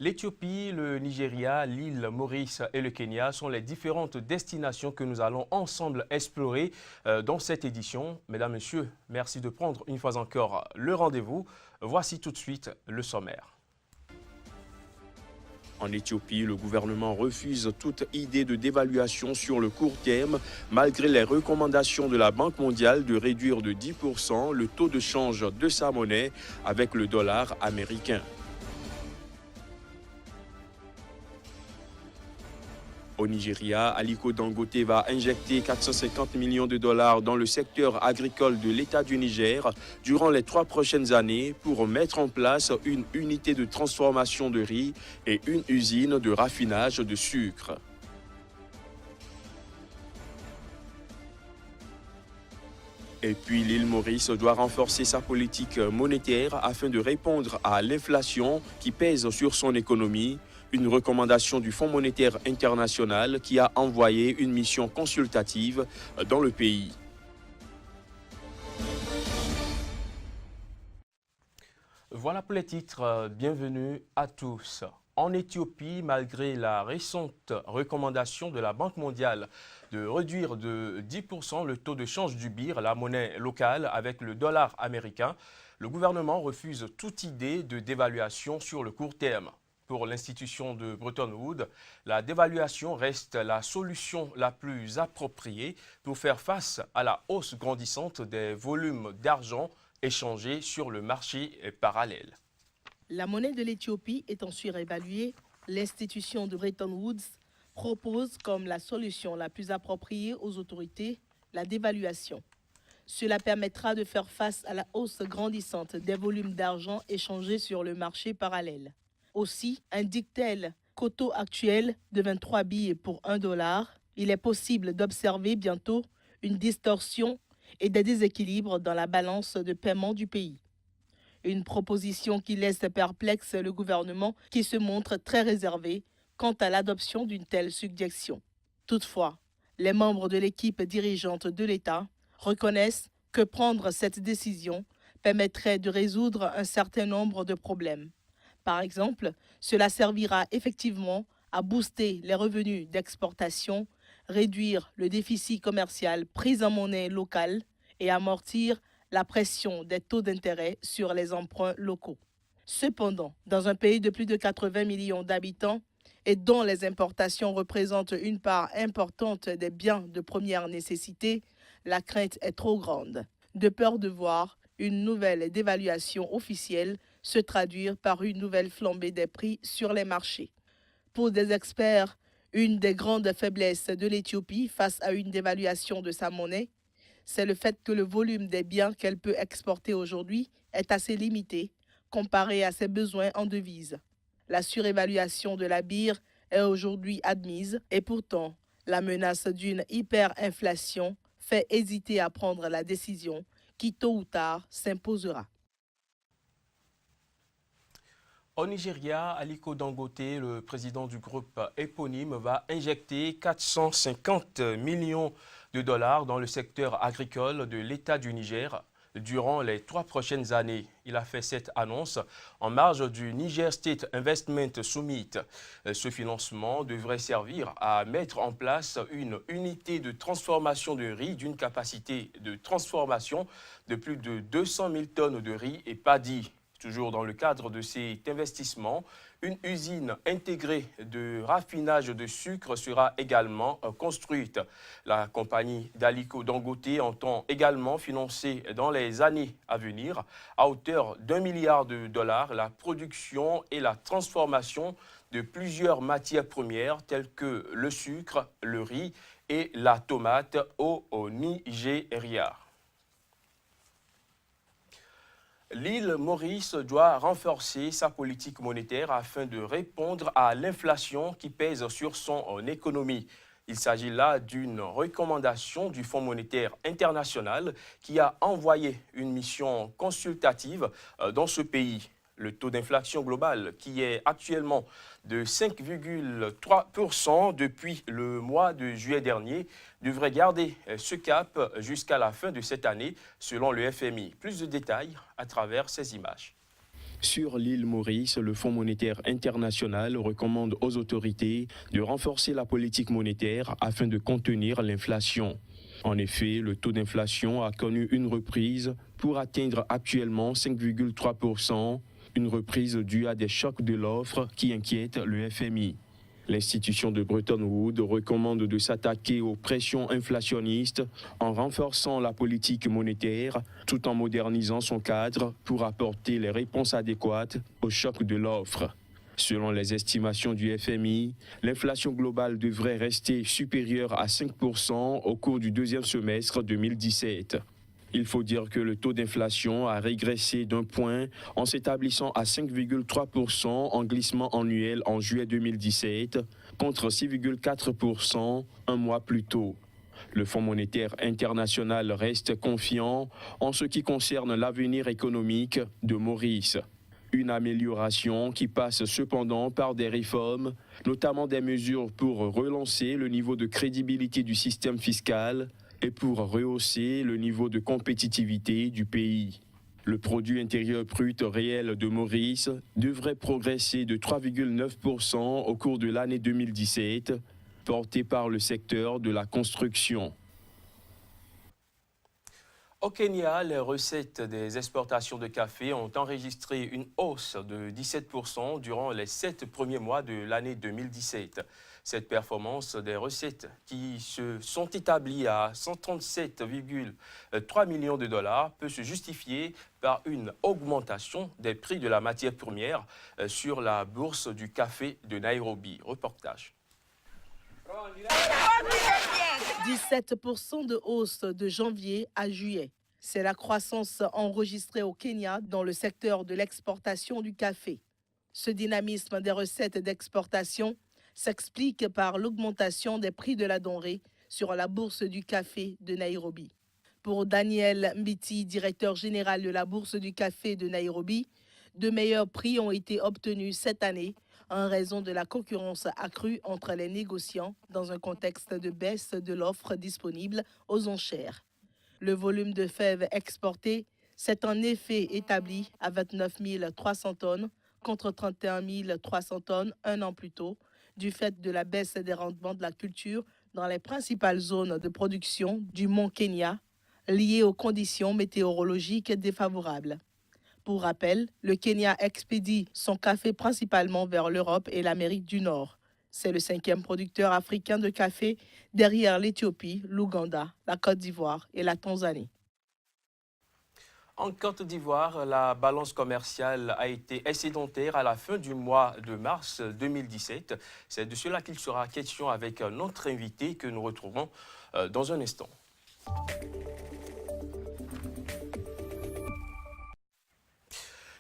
L'Éthiopie, le Nigeria, l'île Maurice et le Kenya sont les différentes destinations que nous allons ensemble explorer dans cette édition. Mesdames, Messieurs, merci de prendre une fois encore le rendez-vous. Voici tout de suite le sommaire. En Éthiopie, le gouvernement refuse toute idée de dévaluation sur le court terme, malgré les recommandations de la Banque mondiale de réduire de 10% le taux de change de sa monnaie avec le dollar américain. Au Nigeria, Aliko Dangote va injecter 450 millions de dollars dans le secteur agricole de l'État du Niger durant les 3 prochaines années pour mettre en place une unité de transformation de riz et une usine de raffinage de sucre. Et puis l'île Maurice doit renforcer sa politique monétaire afin de répondre à l'inflation qui pèse sur son économie. Une recommandation du Fonds monétaire international qui a envoyé une mission consultative dans le pays. Voilà pour les titres. Bienvenue à tous. En Éthiopie, malgré la récente recommandation de la Banque mondiale de réduire de 10% le taux de change du birr, la monnaie locale, avec le dollar américain, le gouvernement refuse toute idée de dévaluation sur le court terme. Pour l'institution de Bretton Woods, la dévaluation reste la solution la plus appropriée pour faire face à la hausse grandissante des volumes d'argent échangés sur le marché parallèle. La monnaie de l'Éthiopie étant surévaluée, l'institution de Bretton Woods propose comme la solution la plus appropriée aux autorités la dévaluation. Cela permettra de faire face à la hausse grandissante des volumes d'argent échangés sur le marché parallèle. Aussi, indique-t-elle qu'au taux actuel de 23 billets pour $1, il est possible d'observer bientôt une distorsion et des déséquilibres dans la balance de paiement du pays. Une proposition qui laisse perplexe le gouvernement qui se montre très réservé quant à l'adoption d'une telle suggestion. Toutefois, les membres de l'équipe dirigeante de l'État reconnaissent que prendre cette décision permettrait de résoudre un certain nombre de problèmes. Par exemple, cela servira effectivement à booster les revenus d'exportation, réduire le déficit commercial pris en monnaie locale et amortir la pression des taux d'intérêt sur les emprunts locaux. Cependant, dans un pays de plus de 80 millions d'habitants et dont les importations représentent une part importante des biens de première nécessité, la crainte est trop grande, de peur de voir une nouvelle dévaluation officielle se traduire par une nouvelle flambée des prix sur les marchés. Pour des experts, une des grandes faiblesses de l'Éthiopie face à une dévaluation de sa monnaie, c'est le fait que le volume des biens qu'elle peut exporter aujourd'hui est assez limité comparé à ses besoins en devises. La surévaluation de la birre est aujourd'hui admise et pourtant, la menace d'une hyperinflation fait hésiter à prendre la décision qui tôt ou tard s'imposera. Au Nigeria, Aliko Dangote, le président du groupe éponyme, va injecter 450 millions de dollars dans le secteur agricole de l'État du Niger durant les 3 prochaines années. Il a fait cette annonce en marge du Niger State Investment Summit. Ce financement devrait servir à mettre en place une unité de transformation de riz d'une capacité de transformation de plus de 200 000 tonnes de riz et paddy. Toujours dans le cadre de cet investissement, une usine intégrée de raffinage de sucre sera également construite. La compagnie d'Aliko Dangote entend également financer dans les années à venir, à hauteur d'1 milliard de dollars, la production et la transformation de plusieurs matières premières telles que le sucre, le riz et la tomate au Nigeria. L'île Maurice doit renforcer sa politique monétaire afin de répondre à l'inflation qui pèse sur son économie. Il s'agit là d'une recommandation du Fonds monétaire international qui a envoyé une mission consultative dans ce pays. Le taux d'inflation global, qui est actuellement de 5,3% depuis le mois de juillet dernier, devrait garder ce cap jusqu'à la fin de cette année, selon le FMI. Plus de détails à travers ces images. Sur l'île Maurice, le Fonds monétaire international recommande aux autorités de renforcer la politique monétaire afin de contenir l'inflation. En effet, le taux d'inflation a connu une reprise pour atteindre actuellement 5,3%, une reprise due à des chocs de l'offre qui inquiètent le FMI. L'institution de Bretton Woods recommande de s'attaquer aux pressions inflationnistes en renforçant la politique monétaire tout en modernisant son cadre pour apporter les réponses adéquates aux chocs de l'offre. Selon les estimations du FMI, l'inflation globale devrait rester supérieure à 5% au cours du deuxième semestre 2017. Il faut dire que le taux d'inflation a régressé d'un point en s'établissant à 5,3% en glissement annuel en juillet 2017 contre 6,4% un mois plus tôt. Le Fonds monétaire international reste confiant en ce qui concerne l'avenir économique de Maurice. Une amélioration qui passe cependant par des réformes, notamment des mesures pour relancer le niveau de crédibilité du système fiscal et pour rehausser le niveau de compétitivité du pays. Le produit intérieur brut réel de Maurice devrait progresser de 3,9% au cours de l'année 2017, porté par le secteur de la construction. Au Kenya, les recettes des exportations de café ont enregistré une hausse de 17% durant les 7 premiers mois de l'année 2017. Cette performance des recettes qui se sont établies à 137,3 millions de dollars peut se justifier par une augmentation des prix de la matière première sur la bourse du café de Nairobi. Reportage. 17% de hausse de janvier à juillet. C'est la croissance enregistrée au Kenya dans le secteur de l'exportation du café. Ce dynamisme des recettes d'exportation s'explique par l'augmentation des prix de la denrée sur la bourse du café de Nairobi. Pour Daniel Mbiti, directeur général de la bourse du café de Nairobi, de meilleurs prix ont été obtenus cette année en raison de la concurrence accrue entre les négociants dans un contexte de baisse de l'offre disponible aux enchères. Le volume de fèves exportées s'est en effet établi à 29 300 tonnes contre 31 300 tonnes un an plus tôt, du fait de la baisse des rendements de la culture dans les principales zones de production du mont Kenya, liées aux conditions météorologiques défavorables. Pour rappel, le Kenya expédie son café principalement vers l'Europe et l'Amérique du Nord. C'est le 5e producteur africain de café derrière l'Éthiopie, l'Ouganda, la Côte d'Ivoire et la Tanzanie. En Côte d'Ivoire, la balance commerciale a été excédentaire à la fin du mois de mars 2017. C'est de cela qu'il sera question avec notre invité que nous retrouvons dans un instant.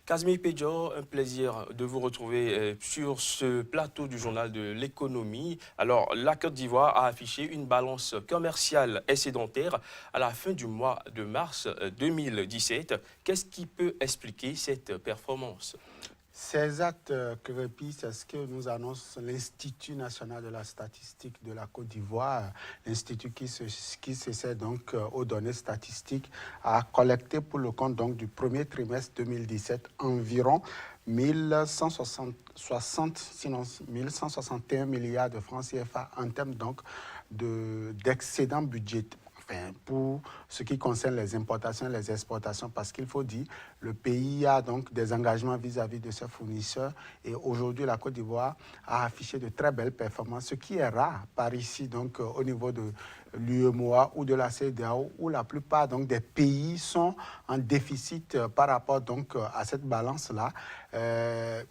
Casimir Pédior, un plaisir de vous retrouver sur ce plateau du journal de l'économie. Alors, la Côte d'Ivoire a affiché une balance commerciale excédentaire à la fin du mois de mars 2017. Qu'est-ce qui peut expliquer cette performance ? Ces actes Crépi, c'est ce que nous annonce l'Institut national de la statistique de la Côte d'Ivoire, l'institut qui s'essaie donc aux données statistiques à collecter pour le compte donc du premier trimestre 2017 environ 1161 milliards de francs CFA en termes donc d'excédent budgétaire. Pour ce qui concerne les importations et les exportations, parce qu'il faut dire, le pays a donc des engagements vis-à-vis de ses fournisseurs et aujourd'hui, la Côte d'Ivoire a affiché de très belles performances, ce qui est rare par ici, donc au niveau de l'UEMOA ou de la CEDEAO, où la plupart donc, des pays sont en déficit par rapport donc, à cette balance-là.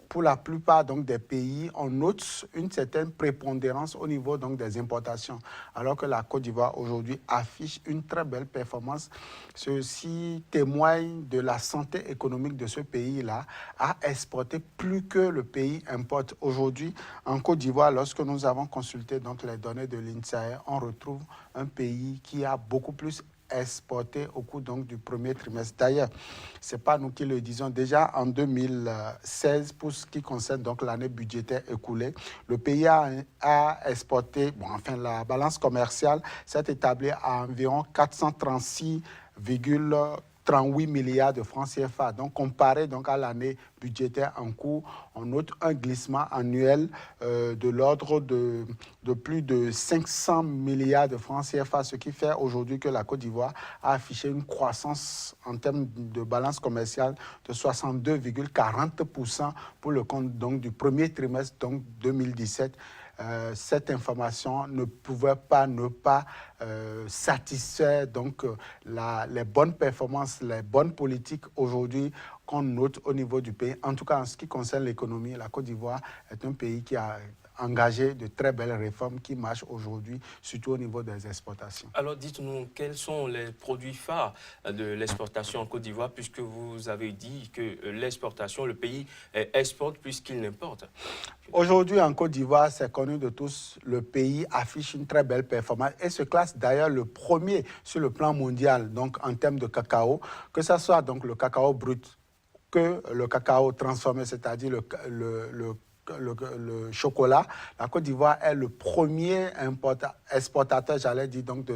Pour la plupart donc, des pays, on note une certaine prépondérance au niveau donc, des importations, alors que la Côte d'Ivoire aujourd'hui affiche une très belle performance. Ceci témoigne de la santé économique de ce pays-là à exporter plus que le pays importe. Aujourd'hui, en Côte d'Ivoire, lorsque nous avons consulté donc, les données de l'INSAE, on retrouve un pays qui a beaucoup plus exporté au cours donc, du premier trimestre. D'ailleurs, ce n'est pas nous qui le disons. Déjà en 2016, pour ce qui concerne donc l'année budgétaire écoulée, le pays a exporté, la balance commerciale s'est établie à environ 436,30 38 milliards de francs CFA. Donc, comparé donc, à l'année budgétaire en cours, on note un glissement annuel de l'ordre de plus de 500 milliards de francs CFA, ce qui fait aujourd'hui que la Côte d'Ivoire a affiché une croissance en termes de balance commerciale de 62,40% pour le compte donc, du premier trimestre donc, 2017. Cette information ne pouvait pas ne pas satisfaire donc, les bonnes performances, les bonnes politiques aujourd'hui qu'on note au niveau du pays. En tout cas, en ce qui concerne l'économie, la Côte d'Ivoire est un pays qui a engagé de très belles réformes qui marchent aujourd'hui, surtout au niveau des exportations. Alors dites-nous, quels sont les produits phares de l'exportation en Côte d'Ivoire, puisque vous avez dit que l'exportation, le pays exporte puisqu'il n'importe? Aujourd'hui, en Côte d'Ivoire, c'est connu de tous, le pays affiche une très belle performance et se classe d'ailleurs le premier sur le plan mondial, donc en termes de cacao, que ce soit donc le cacao brut, que le cacao transformé, c'est-à-dire le chocolat. La Côte d'Ivoire est le premier exportateur, j'allais dire, donc, de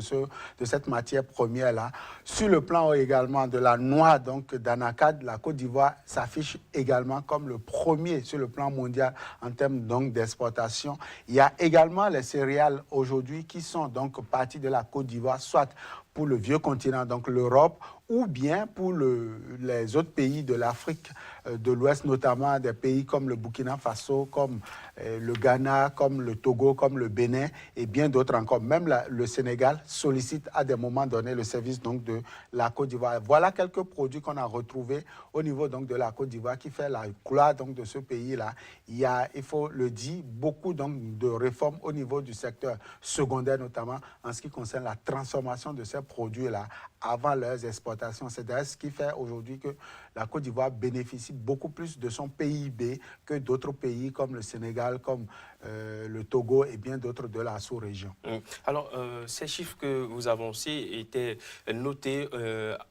cette matière première-là. Sur le plan également de la noix d'Anacad, la Côte d'Ivoire s'affiche également comme le premier sur le plan mondial en termes d'exportation. Il y a également les céréales aujourd'hui qui sont donc parties de la Côte d'Ivoire, soit pour le vieux continent, donc l'Europe, ou bien pour les autres pays de l'Afrique de l'Ouest, notamment des pays comme le Burkina Faso, comme le Ghana, comme le Togo, comme le Bénin et bien d'autres encore. Même le Sénégal sollicite à des moments donnés le service donc, de la Côte d'Ivoire. Voilà quelques produits qu'on a retrouvés au niveau donc, de la Côte d'Ivoire qui fait la gloire donc, de ce pays-là. Il y a, il faut le dire, beaucoup donc, de réformes au niveau du secteur secondaire, notamment en ce qui concerne la transformation de ces produits-là avant leurs exportations. C'est d'ailleurs ce qui fait aujourd'hui que la Côte d'Ivoire bénéficie beaucoup plus de son PIB que d'autres pays comme le Sénégal, comme le Togo et bien d'autres de la sous-région. Alors, ces chiffres que vous avancez étaient notés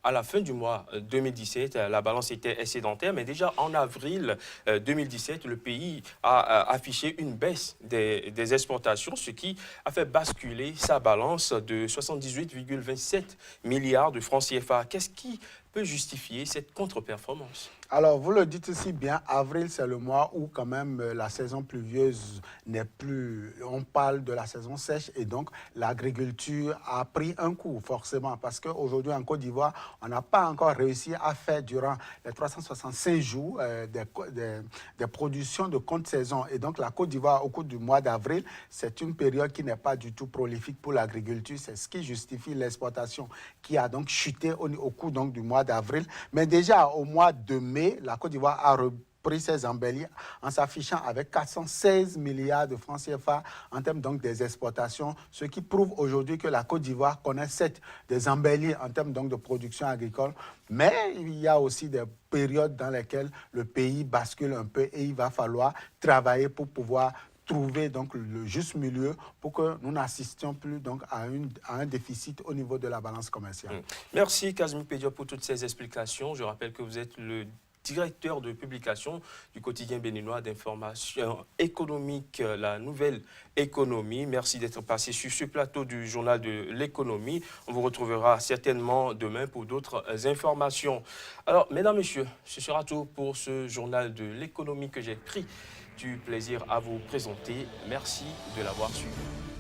à la fin du mois 2017. La balance était excédentaire, mais déjà en avril 2017, le pays a affiché une baisse des exportations, ce qui a fait basculer sa balance de 78,27 milliards de francs CFA. Qu'est-ce qui peut justifier cette contre-performance? Alors, vous le dites si bien, avril, c'est le mois où quand même la saison pluvieuse n'est plus... On parle de la saison sèche et donc l'agriculture a pris un coup, forcément, parce qu'aujourd'hui, en Côte d'Ivoire, on n'a pas encore réussi à faire durant les 365 jours des productions de contre-saison. Et donc, la Côte d'Ivoire, au cours du mois d'avril, c'est une période qui n'est pas du tout prolifique pour l'agriculture. C'est ce qui justifie l'exportation qui a donc chuté au cours donc, du mois d'avril. Mais déjà, au mois de mai, la Côte d'Ivoire a repris ses embellies en s'affichant avec 416 milliards de francs CFA en termes donc des exportations, ce qui prouve aujourd'hui que la Côte d'Ivoire connaît des embellies en termes donc de production agricole, mais il y a aussi des périodes dans lesquelles le pays bascule un peu et il va falloir travailler pour pouvoir trouver donc le juste milieu pour que nous n'assistions plus donc à un déficit au niveau de la balance commerciale. Merci Casimir Pédia pour toutes ces explications. Je rappelle que vous êtes le directeur de publication du quotidien béninois d'information économique, La Nouvelle Économie. Merci d'être passé sur ce plateau du journal de l'économie. On vous retrouvera certainement demain pour d'autres informations. Alors, mesdames, messieurs, ce sera tout pour ce journal de l'économie que j'ai pris du plaisir à vous présenter. Merci de l'avoir suivi.